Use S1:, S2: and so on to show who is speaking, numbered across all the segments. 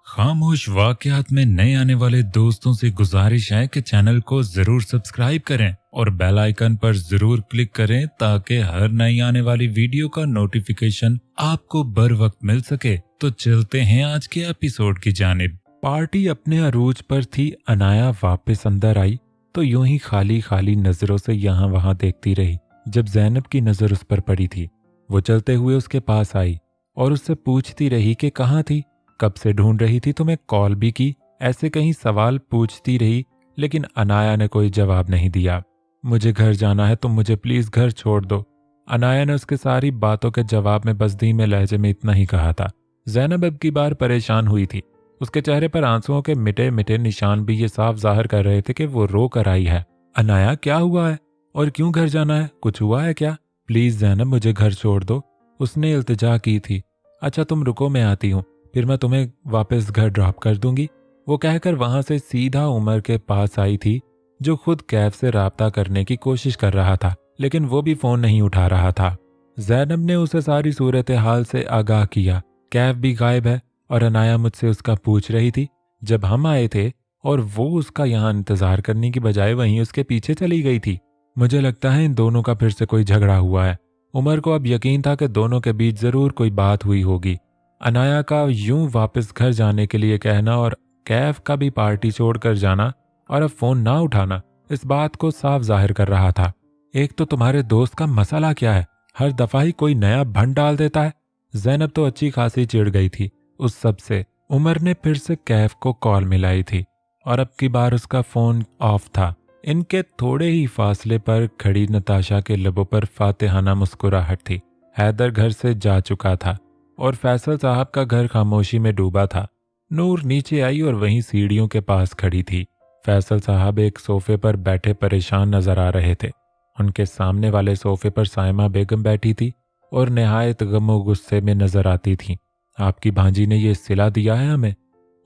S1: खामोश वाकयात में नए आने वाले दोस्तों से गुजारिश है कि चैनल को जरूर सब्सक्राइब करें और बेल आइकन पर जरूर क्लिक करें ताकि हर नई आने वाली वीडियो का नोटिफिकेशन आपको बर वक्त मिल सके। तो चलते हैं आज के एपिसोड की जानिब। पार्टी अपने अरूज पर थी। अनाया वापस अंदर आई तो यूं ही खाली खाली नजरों से यहाँ वहां देखती रही। जब जैनब की नजर उस पर पड़ी थी, वो चलते हुए उसके पास आई और उससे पूछती रही कि कहाँ थी, कब से ढूंढ रही थी, तुम्हें कॉल भी की, ऐसे कहीं सवाल पूछती रही। लेकिन अनाया ने कोई जवाब नहीं दिया। मुझे घर जाना है, तुम मुझे प्लीज घर छोड़ दो। अनाया ने उसके सारी बातों के जवाब में बस धीमे लहजे में इतना ही कहा था। जैनब अब की बार परेशान हुई थी। उसके चेहरे पर आंसुओं के मिटे मिटे निशान भी ये साफ जाहिर कर रहे थे कि वो रो कर आई है। अनाया, क्या हुआ है और क्यों घर जाना है? कुछ हुआ है क्या? प्लीज जैनब, मुझे घर छोड़ दो, उसने इल्तिजा की थी। अच्छा तुम रुको, मैं आती हूँ, फिर मैं तुम्हें वापस घर ड्रॉप कर दूंगी। वो कहकर वहां से सीधा उमर के पास आई थी, जो खुद कैफ से राब्ता करने की कोशिश कर रहा था, लेकिन वो भी फोन नहीं उठा रहा था। जैनब ने उसे सारी सूरत हाल से आगाह किया। कैफ भी गायब है और अनाया मुझसे उसका पूछ रही थी जब हम आए थे, और वो उसका यहाँ इंतजार करने की बजाय वहीं उसके पीछे चली गई थी। मुझे लगता है इन दोनों का फिर से कोई झगड़ा हुआ है। उमर को अब यकीन था कि दोनों के बीच जरूर कोई बात हुई होगी। अनाया का यूं वापस घर जाने के लिए कहना और कैफ का भी पार्टी छोड़कर जाना और अब फोन ना उठाना इस बात को साफ जाहिर कर रहा था। एक तो तुम्हारे दोस्त का मसला क्या है, हर दफा ही कोई नया भंड डाल देता है। जैनब तो अच्छी खासी चिढ़ गई थी उस सब से। उमर ने फिर से कैफ को कॉल मिलाई थी और अब की बार उसका फोन ऑफ था। इनके थोड़े ही फासले पर खड़ी नताशा के लबों पर फातिहाना मुस्कुराहट थी। हैदर घर से जा चुका था और फैसल साहब का घर खामोशी में डूबा था। नूर नीचे आई और वहीं सीढ़ियों के पास खड़ी थी। फैसल साहब एक सोफे पर बैठे परेशान नजर आ रहे थे। उनके सामने वाले सोफे पर साइमा बेगम बैठी थी और निहायत गमो गुस्से में नजर आती थी। आपकी भांजी ने ये सिला दिया है हमें,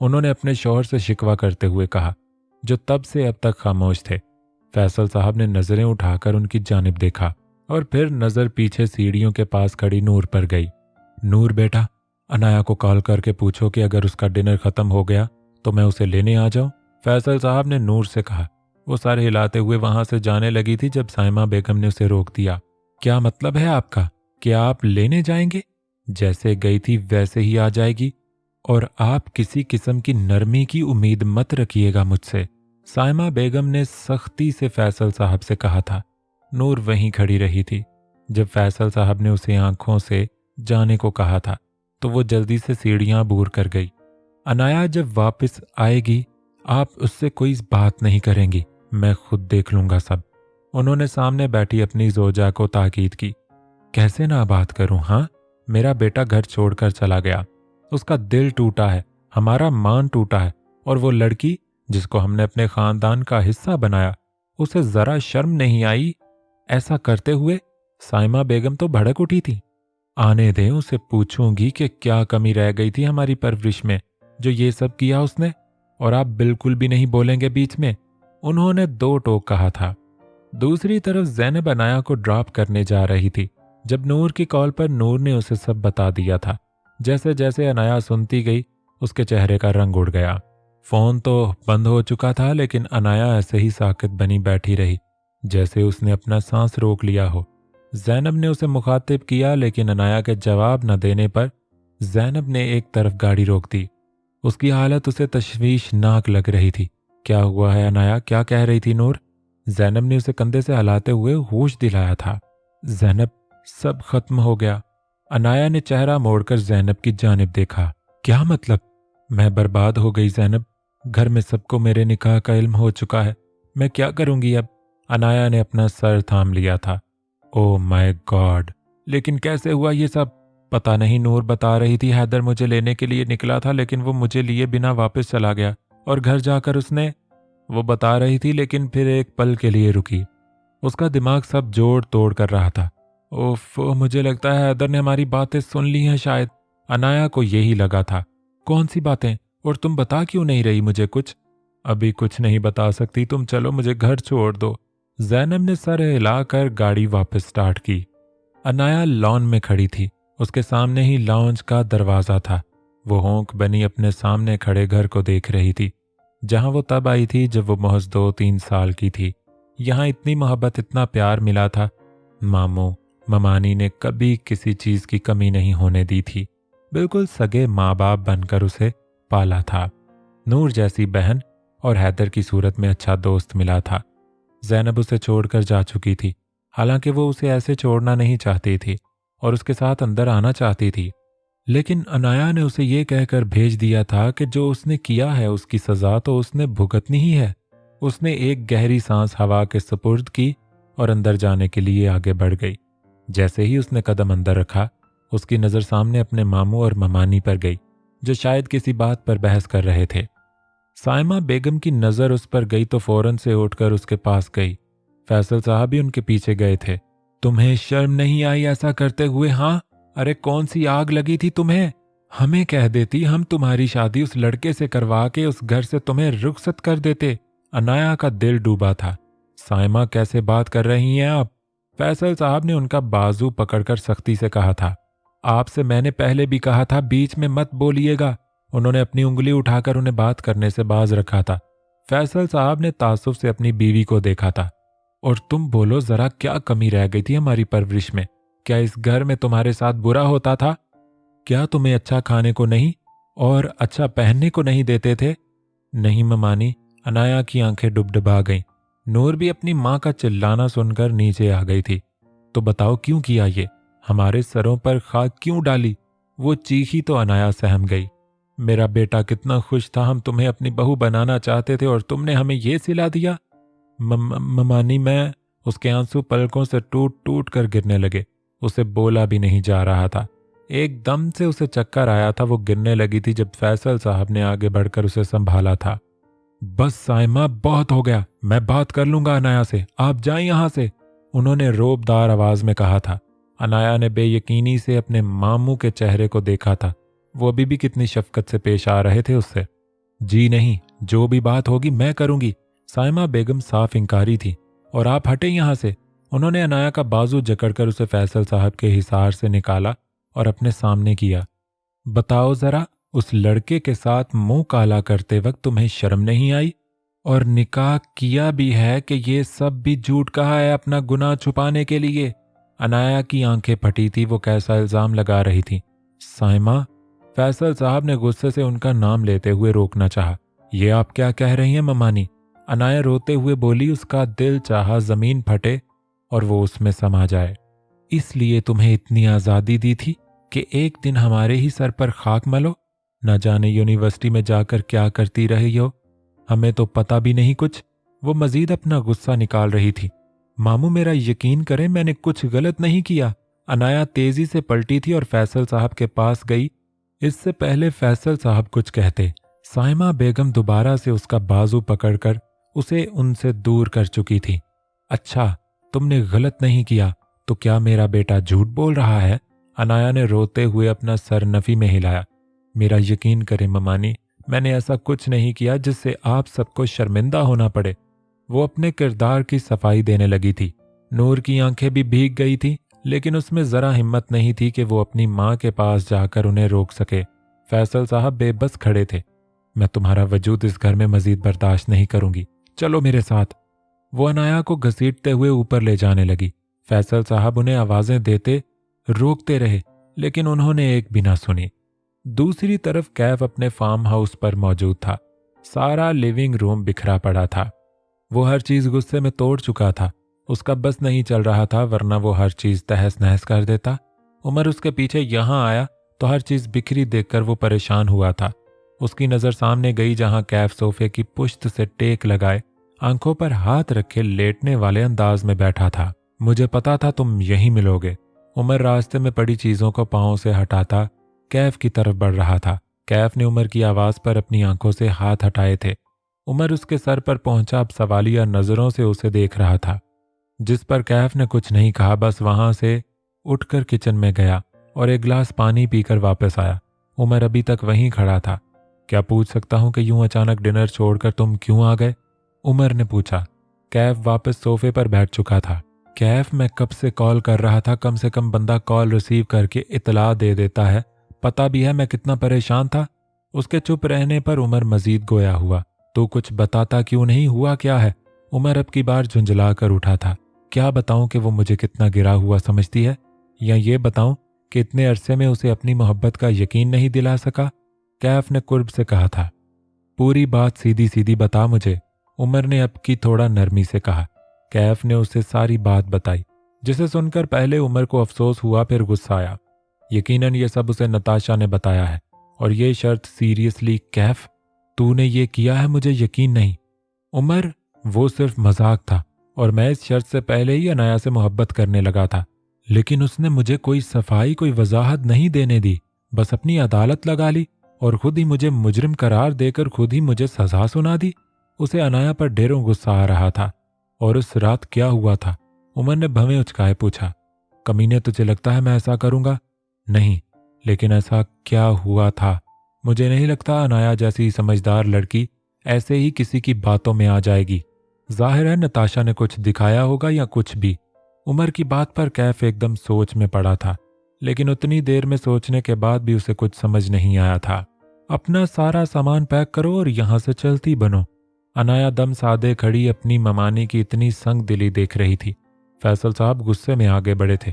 S1: उन्होंने अपने शौहर से शिकवा करते हुए कहा, जो तब से अब तक खामोश थे। फैसल साहब ने नजरें उठाकर उनकी जानिब देखा और फिर नजर पीछे सीढ़ियों के पास खड़ी नूर पर गई। नूर बेटा, अनाया को कॉल करके पूछो कि अगर उसका डिनर खत्म हो गया तो मैं उसे लेने आ जाऊं, फैसल साहब ने नूर से कहा। वो सर हिलाते हुए वहां से जाने लगी थी जब साइमा बेगम ने उसे रोक दिया। क्या मतलब है आपका? क्या आप लेने जाएंगे? जैसे गई थी वैसे ही आ जाएगी और आप किसी किस्म की नरमी की उम्मीद मत रखिएगा मुझसे, साइमा बेगम ने सख्ती से फैसल साहब से कहा था। नूर वहीं खड़ी रही थी। जब फैसल साहब ने उसे आंखों से जाने को कहा था तो वो जल्दी से सीढ़ियां बूर कर गई। अनाया जब वापस आएगी आप उससे कोई बात नहीं करेंगी, मैं खुद देख लूंगा सब, उन्होंने सामने बैठी अपनी जोजा को ताकीद की। कैसे ना बात करूं? हाँ, मेरा बेटा घर छोड़कर चला गया, उसका दिल टूटा है, हमारा मान टूटा है, और वो लड़की जिसको हमने अपने खानदान का हिस्सा बनाया, उसे जरा शर्म नहीं आई ऐसा करते हुए? साइमा बेगम तो भड़क उठी थी। आने दें, उसे पूछूंगी कि क्या कमी रह गई थी हमारी परवरिश में जो ये सब किया उसने, और आप बिल्कुल भी नहीं बोलेंगे बीच में, उन्होंने दो टोक कहा था। दूसरी तरफ जैनब अनाया को ड्रॉप करने जा रही थी जब नूर की कॉल पर नूर ने उसे सब बता दिया था। जैसे जैसे अनाया सुनती गई उसके चेहरे का रंग उड़ गया। फोन तो बंद हो चुका था लेकिन अनाया ऐसे ही साकित बनी बैठी रही जैसे उसने अपना सांस रोक लिया हो। जैनब ने उसे मुखातिब किया लेकिन अनाया के जवाब न देने पर जैनब ने एक तरफ गाड़ी रोक दी। उसकी हालत उसे तशवीशनाक लग रही थी। क्या हुआ है अनाया, क्या कह रही थी नूर? जैनब ने उसे कंधे से हिलाते हुए होश दिलाया था। जैनब, सब खत्म हो गया। अनाया ने चेहरा मोड़कर जैनब की जानिब देखा। क्या मतलब? मैं बर्बाद हो गई जैनब, घर में सबको मेरे निकाह का इल्म हो चुका है, मैं क्या करूंगी अब? अनाया ने अपना सर थाम लिया था। ओह माय गॉड, लेकिन कैसे हुआ ये सब? पता नहीं, नूर बता रही थी हैदर मुझे लेने के लिए निकला था लेकिन वो मुझे लिए बिना वापस चला गया और घर जाकर उसने, वो बता रही थी लेकिन फिर एक पल के लिए रुकी। उसका दिमाग सब जोड़ तोड़ कर रहा था। ओफ, मुझे लगता है हैदर ने हमारी बातें सुन ली हैं शायद। अनाया को यही लगा था। कौन सी बातें? और तुम बता क्यों नहीं रही मुझे कुछ? अभी कुछ नहीं बता सकती, तुम चलो, मुझे घर छोड़ दो। जैनब ने सर हिलाकर गाड़ी वापस स्टार्ट की। अनाया लॉन में खड़ी थी। उसके सामने ही लॉन्ज का दरवाजा था। वो होंक बनी अपने सामने खड़े घर को देख रही थी, जहां वो तब आई थी जब वो महज 2-3 साल की थी। यहाँ इतनी मोहब्बत, इतना प्यार मिला था। मामू ममानी ने कभी किसी चीज की कमी नहीं होने दी थी। बिल्कुल सगे माँ बाप बनकर उसे पाला था। नूर जैसी बहन और हैदर की सूरत में अच्छा दोस्त मिला था। ज़ैनब उसे छोड़कर जा चुकी थी, हालांकि वो उसे ऐसे छोड़ना नहीं चाहती थी और उसके साथ अंदर आना चाहती थी, लेकिन अनाया ने उसे ये कहकर भेज दिया था कि जो उसने किया है उसकी सज़ा तो उसने भुगतनी ही है। उसने एक गहरी सांस हवा के सुपुर्द की और अंदर जाने के लिए आगे बढ़ गई। जैसे ही उसने कदम अंदर रखा, उसकी नज़र सामने अपने मामू और ममानी पर गई, जो शायद किसी बात पर बहस कर रहे थे। साइमा बेगम की नज़र उस पर गई तो फौरन से उठकर उसके पास गई। फैसल साहब भी उनके पीछे गए थे। तुम्हें शर्म नहीं आई ऐसा करते हुए? हाँ, अरे कौन सी आग लगी थी तुम्हें? हमें कह देती, हम तुम्हारी शादी उस लड़के से करवा के उस घर से तुम्हें रुखसत कर देते। अनाया का दिल डूबा था। साइमा, कैसे बात कर रही हैं आप? फैसल साहब ने उनका बाजू पकड़कर सख्ती से कहा था। आपसे मैंने पहले भी कहा था, बीच में मत बोलिएगा। उन्होंने अपनी उंगली उठाकर उन्हें बात करने से बाज रखा था। फैसल साहब ने तासुफ से अपनी बीवी को देखा था। और तुम बोलो जरा, क्या कमी रह गई थी हमारी परवरिश में? क्या इस घर में तुम्हारे साथ बुरा होता था? क्या तुम्हें अच्छा खाने को नहीं और अच्छा पहनने को नहीं देते थे? नहीं ममानी। अनाया की आंखें डुबडुबा गईं। नूर भी अपनी माँ का चिल्लाना सुनकर नीचे आ गई थी। तो बताओ क्यों किया ये? हमारे सरों पर खाक क्यों डाली? वो चीखी तो अनाया सहम गई। मेरा बेटा कितना खुश था, हम तुम्हें अपनी बहू बनाना चाहते थे और तुमने हमें ये सिला दिया। ममानी, मैं। उसके आंसू पलकों से टूट टूट कर गिरने लगे। उसे बोला भी नहीं जा रहा था। एकदम से उसे चक्कर आया था। वो गिरने लगी थी जब फैसल साहब ने आगे बढ़कर उसे संभाला था। बस साइमा, बहुत हो गया। मैं बात कर लूंगा अनाया से, आप जाएं यहां से, उन्होंने रोबदार आवाज में कहा था। अनाया ने बेयकीनी से अपने मामू के चेहरे को देखा था। वो अभी भी कितनी शफकत से पेश आ रहे थे उससे। जी नहीं, जो भी बात होगी मैं करूंगी। साइमा बेगम साफ इंकारी थी। और आप हटे यहां से। उन्होंने अनाया का बाजू जकड़कर उसे फैसल साहब के हिसार से निकाला और अपने सामने किया। बताओ जरा, उस लड़के के साथ मुंह काला करते वक्त तुम्हें शर्म नहीं आई? और निकाह किया भी है कि ये सब भी झूठ कहा है अपना गुनाह छुपाने के लिए? अनाया की आंखें फटी थी। वो कैसा इल्जाम लगा रही थी? साइमा, फैसल साहब ने गुस्से से उनका नाम लेते हुए रोकना चाहा। ये आप क्या कह रही हैं ममानी? अनाया रोते हुए बोली। उसका दिल चाहा जमीन फटे और वो उसमें समा जाए। इसलिए तुम्हें इतनी आज़ादी दी थी कि एक दिन हमारे ही सर पर खाक मलो। न जाने यूनिवर्सिटी में जाकर क्या करती रही हो, हमें तो पता भी नहीं कुछ। वो मजीद अपना गुस्सा निकाल रही थी। मामू, मेरा यकीन करें, मैंने कुछ गलत नहीं किया। अनाया तेजी से पलटी थी और फैसल साहब के पास गई। इससे पहले फैसल साहब कुछ कहते, साइमा बेगम दोबारा से उसका बाजू पकड़कर उसे उनसे दूर कर चुकी थी। अच्छा, तुमने गलत नहीं किया तो क्या मेरा बेटा झूठ बोल रहा है? अनाया ने रोते हुए अपना सर नफी में हिलाया। मेरा यकीन करें ममानी, मैंने ऐसा कुछ नहीं किया जिससे आप सबको शर्मिंदा होना पड़े। वो अपने किरदार की सफाई देने लगी थी। नूर की आंखें भी भीग गई थी, लेकिन उसमें जरा हिम्मत नहीं थी कि वो अपनी माँ के पास जाकर उन्हें रोक सके। फैसल साहब बेबस खड़े थे। मैं तुम्हारा वजूद इस घर में मजीद बर्दाश्त नहीं करूंगी, चलो मेरे साथ। वो अनाया को घसीटते हुए ऊपर ले जाने लगी। फैसल साहब उन्हें आवाजें देते रोकते रहे, लेकिन उन्होंने एक भी ना सुनी। दूसरी तरफ कैफ अपने फार्म हाउस पर मौजूद था। सारा लिविंग रूम बिखरा पड़ा था। वो हर चीज गुस्से में तोड़ चुका था। उसका बस नहीं चल रहा था, वरना वो हर चीज तहस नहस कर देता। उमर उसके पीछे यहां आया तो हर चीज बिखरी देखकर वो परेशान हुआ था। उसकी नजर सामने गई जहां कैफ सोफे की पुश्त से टेक लगाए, आंखों पर हाथ रखे लेटने वाले अंदाज में बैठा था। मुझे पता था तुम यहीं मिलोगे। उमर रास्ते में पड़ी चीजों को पांव से हटाता कैफ की तरफ बढ़ रहा था। कैफ ने उमर की आवाज पर अपनी आंखों से हाथ हटाए थे। उमर उसके सर पर पहुंचा, अब सवालिया नजरों से उसे देख रहा था, जिस पर कैफ ने कुछ नहीं कहा। बस वहां से उठकर किचन में गया और एक गिलास पानी पीकर वापस आया। उमर अभी तक वहीं खड़ा था। क्या पूछ सकता हूं कि यूं अचानक डिनर छोड़कर तुम क्यों आ गए? उमर ने पूछा। कैफ वापस सोफे पर बैठ चुका था। कैफ, मैं कब से कॉल कर रहा था, कम से कम बंदा कॉल रिसीव करके इतला दे देता है, पता भी है मैं कितना परेशान था। उसके चुप रहने पर उमर मजीद गोया हुआ। तो कुछ बताता क्यों नहीं, हुआ क्या है? उमर अब की बार झुंझला कर उठा था। क्या बताऊं कि वो मुझे कितना गिरा हुआ समझती है, या ये बताऊं कि इतने अरसे में उसे अपनी मोहब्बत का यकीन नहीं दिला सका? कैफ ने कुर्ब से कहा था। पूरी बात सीधी सीधी बता मुझे, उमर ने अब की थोड़ा नरमी से कहा। कैफ ने उसे सारी बात बताई, जिसे सुनकर पहले उमर को अफसोस हुआ, फिर गुस्सा आया। यकीनन ये सब उसे नताशा ने बताया है, और ये शर्त सीरियसली? कैफ, तूने ये किया है? मुझे यकीन नहीं। उमर, वो सिर्फ मजाक था, और मैं इस शर्त से पहले ही अनाया से मोहब्बत करने लगा था, लेकिन उसने मुझे कोई सफाई, कोई वजाहत नहीं देने दी। बस अपनी अदालत लगा ली और खुद ही मुझे मुजरिम करार देकर खुद ही मुझे सजा सुना दी। उसे अनाया पर ढेरों गुस्सा आ रहा था। और उस रात क्या हुआ था? उमर ने भवें उचकाए पूछा। कमीने, तुझे लगता है मैं ऐसा करूंगा? नहीं, लेकिन ऐसा क्या हुआ था? मुझे नहीं लगता अनाया जैसी समझदार लड़की ऐसे ही किसी की बातों में आ जाएगी। जाहिर है नताशा ने कुछ दिखाया होगा या कुछ भी। उमर की बात पर कैफ एकदम सोच में पड़ा था, लेकिन उतनी देर में सोचने के बाद भी उसे कुछ समझ नहीं आया था। अपना सारा सामान पैक करो और यहां से चलती बनो। अनाया दम साधे खड़ी अपनी ममानी की इतनी संग दिली देख रही थी। फैसल साहब गुस्से में आगे बढ़े थे।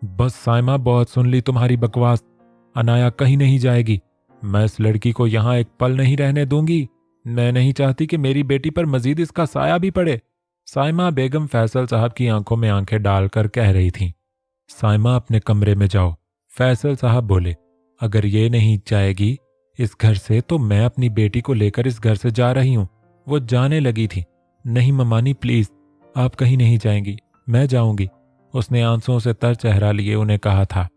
S1: बस साइमा, बहुत सुन ली तुम्हारी बकवास। अनाया कहीं नहीं जाएगी। मैं इस लड़की को यहां एक पल नहीं रहने दूंगी। मैं नहीं चाहती कि मेरी बेटी पर मजीद इसका साया भी पड़े। साइमा बेगम फैसल साहब की आंखों में आंखें डालकर कह रही थी। साइमा, अपने कमरे में जाओ। फैसल साहब बोले। अगर ये नहीं जाएगी इस घर से तो मैं अपनी बेटी को लेकर इस घर से जा रही हूं। वो जाने लगी थी। नहीं ममानी, प्लीज, आप कहीं नहीं जाएंगी, मैं जाऊंगी। उसने आंसुओं से तर चेहरा लिए उन्हें कहा था,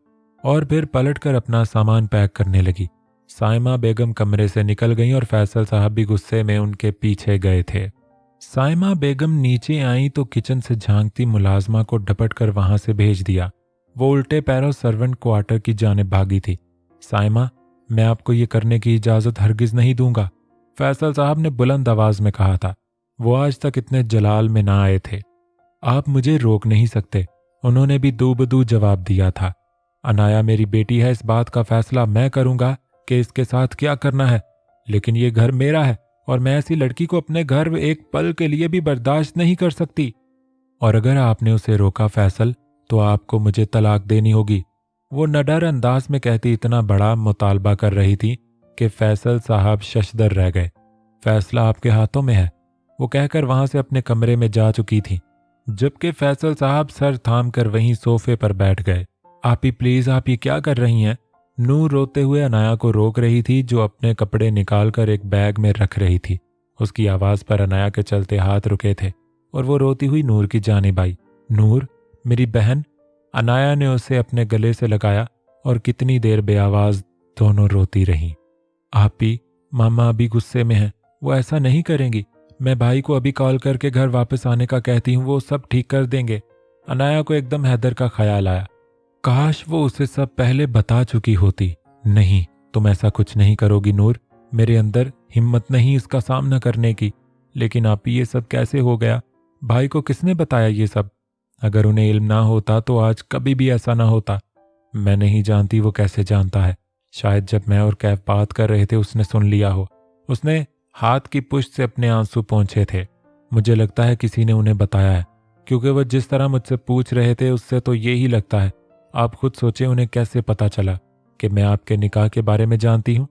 S1: और फिर पलटकर अपना सामान पैक करने लगी। साइमा बेगम कमरे से निकल गईं और फैसल साहब भी गुस्से में उनके पीछे गए थे। साइमा बेगम नीचे आई तो किचन से झांकती मुलाजमा को डपट कर वहां से भेज दिया। वो उल्टे पैरों सर्वेंट क्वार्टर की जानिब भागी थी। साइमा, मैं आपको ये करने की इजाजत हरगिज नहीं दूंगा, फैसल साहब ने बुलंद आवाज में कहा था। वो आज तक इतने जलाल में ना आए थे। आप मुझे रोक नहीं सकते, उन्होंने भी दूबदू जवाब दिया था। अनाया मेरी बेटी है, इस बात का फैसला मैं करूंगा कि इसके साथ क्या करना है, लेकिन ये घर मेरा है और मैं ऐसी लड़की को अपने घर में एक पल के लिए भी बर्दाश्त नहीं कर सकती। और अगर आपने उसे रोका फैसल, तो आपको मुझे तलाक देनी होगी। वो नडर अंदाज में कहती इतना बड़ा मुतालबा कर रही थी कि फैसल साहब शशदर रह गए। फैसला आपके हाथों में है, वो कहकर वहां से अपने कमरे में जा चुकी थी, जबकि फैसल साहब सर थाम कर वहीं सोफे पर बैठ गए। आप ही प्लीज, आप ये क्या कर रही हैं? नूर रोते हुए अनाया को रोक रही थी, जो अपने कपड़े निकालकर एक बैग में रख रही थी। उसकी आवाज पर अनाया के चलते हाथ रुके थे और वो रोती हुई नूर की जानिब आई। नूर, मेरी बहन। अनाया ने उसे अपने गले से लगाया और कितनी देर बेआवाज दोनों रोती रहीं। आप ही, मामा अभी गुस्से में हैं, वो ऐसा नहीं करेंगी। मैं भाई को अभी कॉल करके घर वापस आने का कहती हूँ, वो सब ठीक कर देंगे। अनाया को एकदम हैदर का ख्याल आया। काश वो उसे सब पहले बता चुकी होती। नहीं, तुम ऐसा कुछ नहीं करोगी नूर, मेरे अंदर हिम्मत नहीं इसका सामना करने की। लेकिन आप ये सब कैसे हो गया? भाई को किसने बताया ये सब? अगर उन्हें इल्म ना होता तो आज कभी भी ऐसा ना होता। मैं नहीं जानती वो कैसे जानता है। शायद जब मैं और कैफ बात कर रहे थे उसने सुन लिया हो। उसने हाथ की पुष्ट से अपने आंसू पोंछे थे। मुझे लगता है किसी ने उन्हें बताया है, क्योंकि वह जिस तरह मुझसे पूछ रहे थे उससे तो ये ही लगता है। आप खुद सोचें उन्हें कैसे पता चला कि मैं आपके निकाह के बारे में जानती हूँ।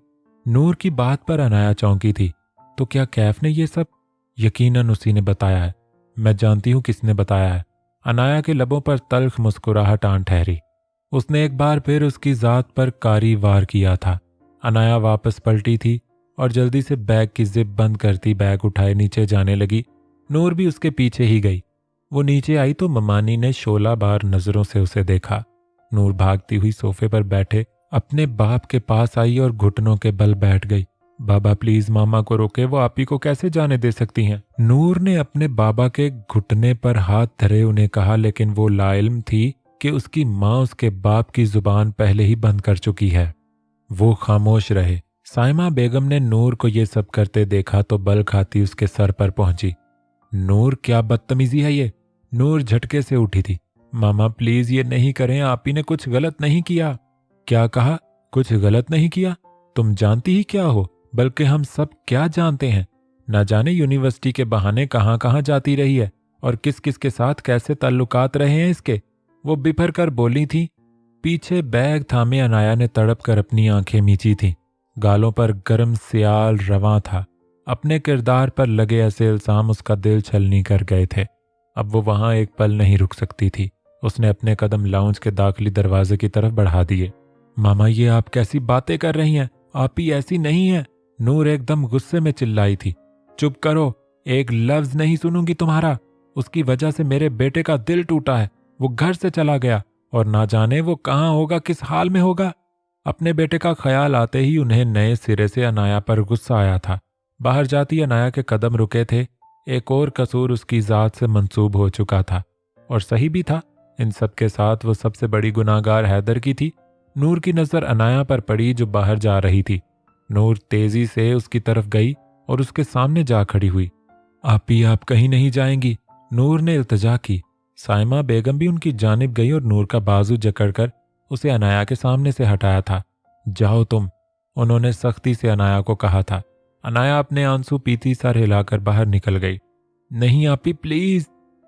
S1: नूर की बात पर अनाया चौंकी थी। तो क्या कैफ ने ये सब? यकीनन उसी ने बताया है। मैं जानती हूँ किसने बताया है। अनाया के लबों पर तल्ख मुस्कुराहट आन ठहरी। उसने एक बार फिर उसकी जात पर कारी वार किया था। अनाया वापस पलटी थी और जल्दी से बैग की जिप बंद करती बैग उठाए नीचे जाने लगी। नूर भी उसके पीछे ही गई। वो नीचे आई तो ममानी ने 16 बार नजरों से उसे देखा। नूर भागती हुई सोफे पर बैठे अपने बाप के पास आई और घुटनों के बल बैठ गई। बाबा प्लीज मामा को रोके, वो आप ही को कैसे जाने दे सकती हैं? नूर ने अपने बाबा के घुटने पर हाथ धरे उन्हें कहा, लेकिन वो लाइल्म थी कि उसकी माँ उसके बाप की जुबान पहले ही बंद कर चुकी है। वो खामोश रहे। साइमा बेगम ने नूर को ये सब करते देखा तो बल खाती उसके सर पर पहुंची। नूर, क्या बदतमीजी है ये? नूर झटके से उठी थी। मामा प्लीज ये नहीं करें, आप ही ने कुछ गलत नहीं किया। क्या कहा? कुछ गलत नहीं किया। तुम जानती ही क्या हो, बल्कि हम सब क्या जानते हैं। न जाने यूनिवर्सिटी के बहाने कहाँ कहाँ जाती रही है और किस किस के साथ कैसे ताल्लुकात रहे हैं इसके। वो बिफर कर बोली थी। पीछे बैग थामे अनाया ने तड़प कर अपनी आंखें मींची थी। गालों पर गर्म सियाल रवां था। अपने किरदार पर लगे ऐसे इल्जाम उसका दिल छलनी कर गए थे। अब वो वहां एक पल नहीं रुक सकती थी। उसने अपने कदम लाउंज के दाखिली दरवाजे की तरफ बढ़ा दिए। मामा, ये आप कैसी बातें कर रही हैं? आप ही ऐसी नहीं है। नूर एकदम गुस्से में चिल्लाई थी। चुप करो, एक लफ्ज नहीं सुनूंगी तुम्हारा। उसकी वजह से मेरे बेटे का दिल टूटा है। वो घर से चला गया और ना जाने वो कहाँ होगा, किस हाल में होगा। अपने बेटे का ख्याल आते ही उन्हें नए सिरे से अनाया पर गुस्सा आया था। बाहर जाती अनाया के कदम रुके थे। एक और कसूर उसकी जात से मंसूब हो चुका था और सही भी था। इन सब के साथ वो सबसे बड़ी गुनाहगार हैदर की थी। नूर की नजर अनाया पर पड़ी जो बाहर जा रही थी। नूर तेजी से उसकी तरफ गई और उसके सामने जा खड़ी हुई। आप कहीं नहीं जाएंगी? नूर ने इल्तजा की। साइमा बेगम भी उनकी जानिब गई और नूर का बाजू जकड़कर उसे अनाया के सामने से हटाया था। जाओ तुम, उन्होंने सख्ती से अनाया को कहा था। अनाया अपने आंसू पीती सर हिलाकर बाहर निकल गई। नहीं आपी प्लीज,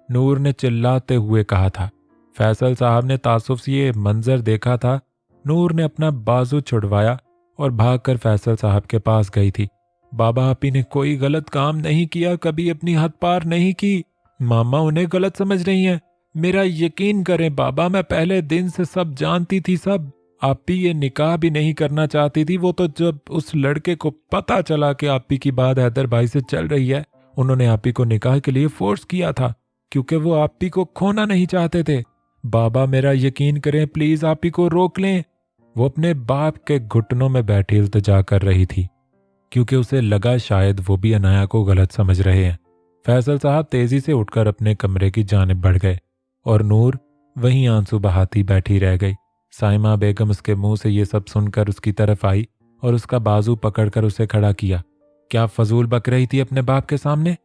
S1: नूर ने चिल्लाते हुए कहा था। फैसल साहब ने तासुफ से ये मंजर देखा था। नूर ने अपना बाजू छुड़वाया और भागकर फैसल साहब के पास गई थी। बाबा, आपी ने कोई गलत काम नहीं किया, कभी अपनी हद पार नहीं की। मामा उन्हें गलत समझ रही हैं। मेरा यकीन करें बाबा, मैं पहले दिन से सब जानती थी। सब आपी ये निकाह भी नहीं करना चाहती थी। वो तो जब उस लड़के को पता चला कि आपी की बात हैदर भाई से चल रही है, उन्होंने आपी को निकाह के लिए फोर्स किया था, क्योंकि वो आपी को खोना नहीं चाहते थे। बाबा मेरा यकीन करें प्लीज, आपी को रोक लें। वो अपने बाप के घुटनों में बैठी इल्तिजा कर रही थी, क्योंकि उसे लगा शायद वो भी अनाया को गलत समझ रहे हैं। फैसल साहब तेजी से उठकर अपने कमरे की जानिब बढ़ गए और नूर वहीं आंसू बहाती बैठी रह गई। साइमा बेगम उसके मुंह से ये सब सुनकर उसकी तरफ आई और उसका बाजू पकड़कर उसे खड़ा किया। क्या फजूल बक रही थी अपने बाप के सामने?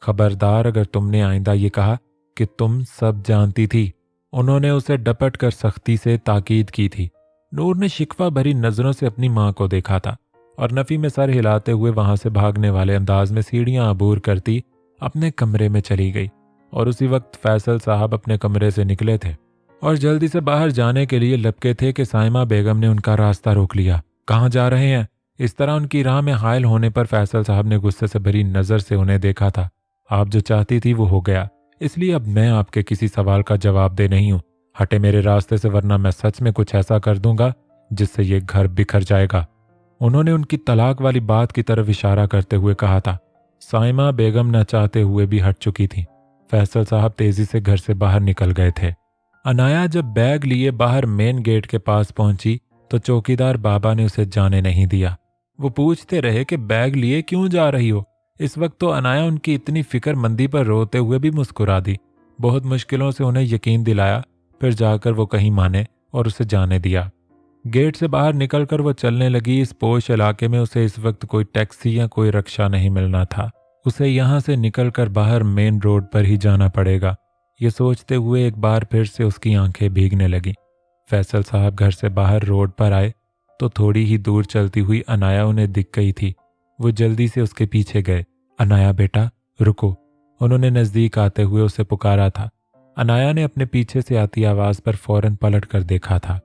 S1: खबरदार अगर तुमने आइंदा ये कहा कि तुम सब जानती थी। उन्होंने उसे डपट कर सख्ती से ताकीद की थी। नूर ने शिकवा भरी नजरों से अपनी मां को देखा था और नफी में सर हिलाते हुए वहां से भागने वाले अंदाज में सीढ़ियां अबूर करती अपने कमरे में चली गई। और उसी वक्त फैसल साहब अपने कमरे से निकले थे और जल्दी से बाहर जाने के लिए लपके थे कि साइमा बेगम ने उनका रास्ता रोक लिया। कहाँ जा रहे हैं? इस तरह उनकी राह में हायल होने पर फैसल साहब ने गुस्से से भरी नजर से उन्हें देखा था। आप जो चाहती थी वो हो गया, इसलिए अब मैं आपके किसी सवाल का जवाब दे नहीं हूं। हटे मेरे रास्ते से, वरना मैं सच में कुछ ऐसा कर दूंगा जिससे ये घर बिखर जाएगा। उन्होंने उनकी तलाक वाली बात की तरफ इशारा करते हुए कहा था। साइमा बेगम न चाहते हुए भी हट चुकी थी। फैसल साहब तेजी से घर से बाहर निकल गए थे। अनाया जब बैग लिए बाहर मेन गेट के पास पहुंची तो चौकीदार बाबा ने उसे जाने नहीं दिया। वो पूछते रहे कि बैग लिए क्यों जा रही हो। इस वक्त तो अनाया उनकी इतनी फिक्रमंदी पर रोते हुए भी मुस्कुरा दी। बहुत मुश्किलों से उन्हें यकीन दिलाया, फिर जाकर वो कहीं माने और उसे जाने दिया। गेट से बाहर निकलकर वो चलने लगी। इस पोश इलाके में उसे इस वक्त कोई टैक्सी या कोई रिक्शा नहीं मिलना था। उसे यहां से निकलकर बाहर मेन रोड पर ही जाना पड़ेगा। ये सोचते हुए एक बार फिर से उसकी आंखें भीगने लगी। फैसल साहब घर से बाहर रोड पर आए तो थोड़ी ही दूर चलती हुई अनाया उन्हें दिख गई थी। वो जल्दी से उसके पीछे गए। अनाया बेटा रुको, उन्होंने नजदीक आते हुए उसे पुकारा था। अनाया ने अपने पीछे से आती आवाज पर फौरन पलट कर देखा था।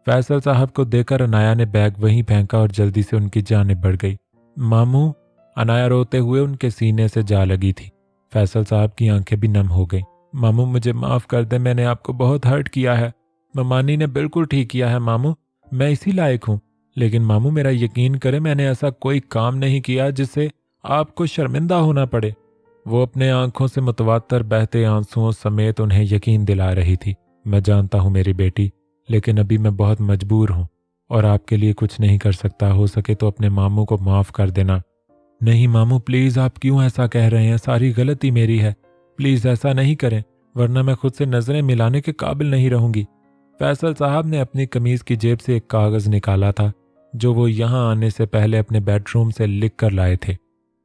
S1: फैसल साहब को देखकर अनाया ने बैग वहीं फेंका और जल्दी से उनकी जानिब बढ़ गई। मामू, अनाया रोते हुए उनके सीने से जा लगी थी। फैसल साहब की आंखें भी नम हो गईं। मामू मुझे माफ कर दे, मैंने आपको बहुत हर्ट किया है। ममानी ने बिल्कुल ठीक किया है मामू, मैं इसी लायक हूँ। लेकिन मामू मेरा यकीन करें, मैंने ऐसा कोई काम नहीं किया जिससे आपको शर्मिंदा होना पड़े। वो अपने आंखों से मुतवातर बहते आंसुओं समेत उन्हें यकीन दिला रही थी। मैं जानता हूँ मेरी बेटी, लेकिन अभी मैं बहुत मजबूर हूँ और आपके लिए कुछ नहीं कर सकता। हो सके तो अपने मामू को माफ कर देना। नहीं मामू प्लीज, आप क्यों ऐसा कह रहे हैं? सारी गलती मेरी है। प्लीज ऐसा नहीं करें, वरना मैं खुद से नजरें मिलाने के काबिल नहीं रहूंगी। फैसल साहब ने अपनी कमीज की जेब से एक कागज निकाला था जो वो यहाँ आने से पहले अपने बेडरूम से लिख कर लाए थे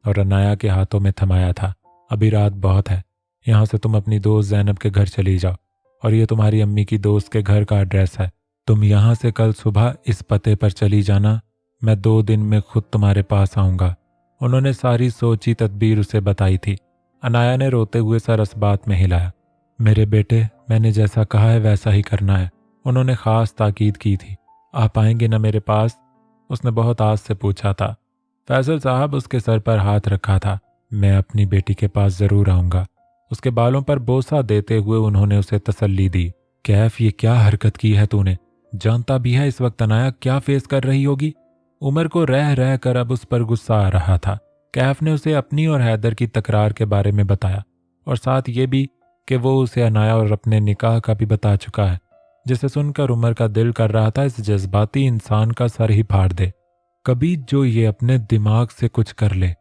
S1: और अनाया के हाथों में थमाया था। अभी रात बहुत है, यहाँ से तुम अपनी दोस्त जैनब के घर चली जाओ और ये तुम्हारी अम्मी की दोस्त के घर का एड्रेस है। तुम यहाँ से कल सुबह इस पते पर चली जाना, मैं 2 दिन में खुद तुम्हारे पास आऊँगा। उन्होंने सारी सोची तदबीर उसे बताई थी। अनाया ने रोते हुए सर इस बात में हिलाया। मेरे बेटे, मैंने जैसा कहा है वैसा ही करना है। उन्होंने ख़ास ताकीद की थी। आप आएंगे ना मेरे पास? उसने बहुत आस से पूछा था। फैसल साहब उसके सर पर हाथ रखा था। मैं अपनी बेटी के पास ज़रूर आऊँगा। उसके बालों पर बोसा देते हुए उन्होंने उसे तसल्ली दी। कैफ, ये क्या हरकत की है तूने? जानता भी है इस वक्त अनाया क्या फेस कर रही होगी। उमर को रह रह कर अब उस पर गुस्सा आ रहा था। कैफ ने उसे अपनी और हैदर की तकरार के बारे में बताया और साथ ये भी कि वो उसे अनाया और अपने निकाह का भी बता चुका है, जिसे सुनकर उमर का दिल कर रहा था इस जज्बाती इंसान का सर ही फाड़ दे। कभी जो ये अपने दिमाग से कुछ कर ले।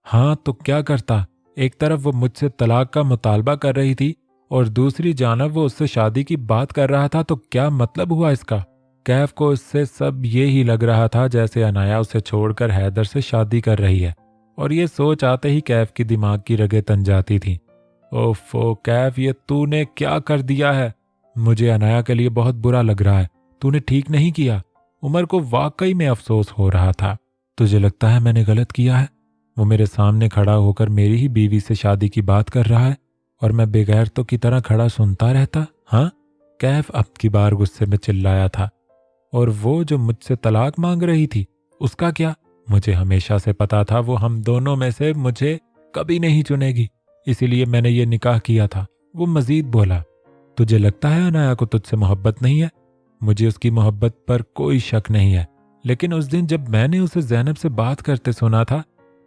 S1: हाँ तो क्या करता? एक तरफ वो मुझसे तलाक का मुतालबा कर रही थी और दूसरी जानब वो उससे शादी की बात कर रहा था, तो क्या मतलब हुआ इसका? कैफ को इससे सब ये ही लग रहा था जैसे अनाया उसे छोड़कर हैदर से शादी कर रही है, और ये सोच आते ही कैफ की दिमाग की रगें तन जाती थी। ओफो कैफ, ये तूने क्या कर दिया है? मुझे अनाया के लिए बहुत बुरा लग रहा है। तूने ठीक नहीं किया। उमर को वाकई में अफसोस हो रहा था। तुझे लगता है मैंने गलत किया है? वो मेरे सामने खड़ा होकर मेरी ही बीवी से शादी की बात कर रहा है और मैं बेगैरतों की तरह खड़ा सुनता रहता? हाँ? कैफ अब की बार गुस्से में चिल्लाया था। और वो जो मुझसे तलाक मांग रही थी, उसका क्या? मुझे हमेशा से पता था वो हम दोनों में से मुझे कभी नहीं चुनेगी, इसीलिए मैंने ये निकाह किया था। वो मजीद बोला, तुझे लगता है अनाया को तुझसे मोहब्बत नहीं है? मुझे उसकी मोहब्बत पर कोई शक नहीं है, लेकिन उस दिन जब मैंने उसे ज़ैनब से बात करते सुना था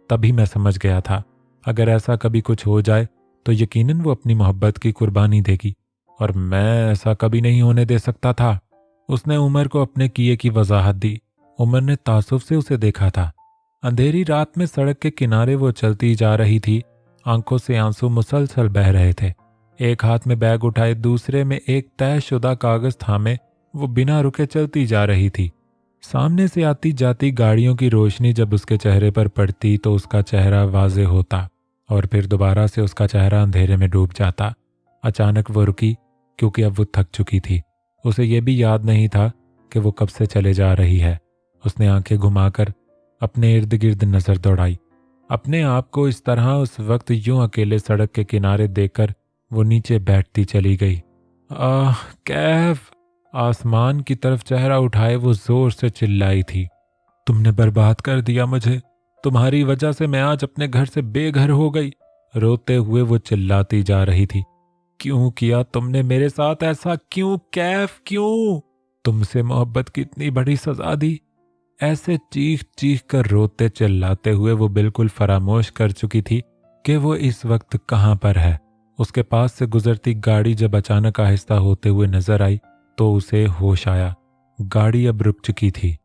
S1: तभी मैं समझ गया था अगर ऐसा कभी कुछ हो जाए तो यकीनन वो अपनी मोहब्बत की कुर्बानी देगी, और मैं ऐसा कभी नहीं होने दे सकता था। उसने उमर को अपने किए की वजाहत दी। उमर ने तासुफ से उसे देखा था। अंधेरी रात में सड़क के किनारे वो चलती जा रही थी। आंखों से आंसू मुसलसल बह रहे थे। एक हाथ में बैग उठाए दूसरे में एक तयशुदा कागज थामे वो बिना रुके चलती जा रही थी। सामने से आती जाती गाड़ियों की रोशनी जब उसके चेहरे पर पड़ती तो उसका चेहरा वाज़ेह होता और फिर दोबारा से उसका चेहरा अंधेरे में डूब जाता। अचानक वो रुकी क्योंकि अब वो थक चुकी थी। उसे ये भी याद नहीं था कि वो कब से चले जा रही है। उसने आंखें घुमाकर अपने इर्द गिर्द नजर दौड़ाई। अपने आप को इस तरह उस वक्त यूं अकेले सड़क के किनारे देखकर वो नीचे बैठती चली गई। आह कैफ! आसमान की तरफ चेहरा उठाए वो जोर से चिल्लाई थी, तुमने बर्बाद कर दिया मुझे। तुम्हारी वजह से मैं आज अपने घर से बेघर हो गई। रोते हुए वो चिल्लाती जा रही थी, क्यों किया तुमने मेरे साथ ऐसा? क्यों कैफ, क्यों? तुमसे मोहब्बत की इतनी बड़ी सजा दी। ऐसे चीख चीख कर रोते चिल्लाते हुए वो बिल्कुल फरामोश कर चुकी थी कि वो इस वक्त कहाँ पर है। उसके पास से गुजरती गाड़ी जब अचानक आहिस्ता होते हुए नजर आई तो उसे होश आया। गाड़ी अब रुक चुकी थी।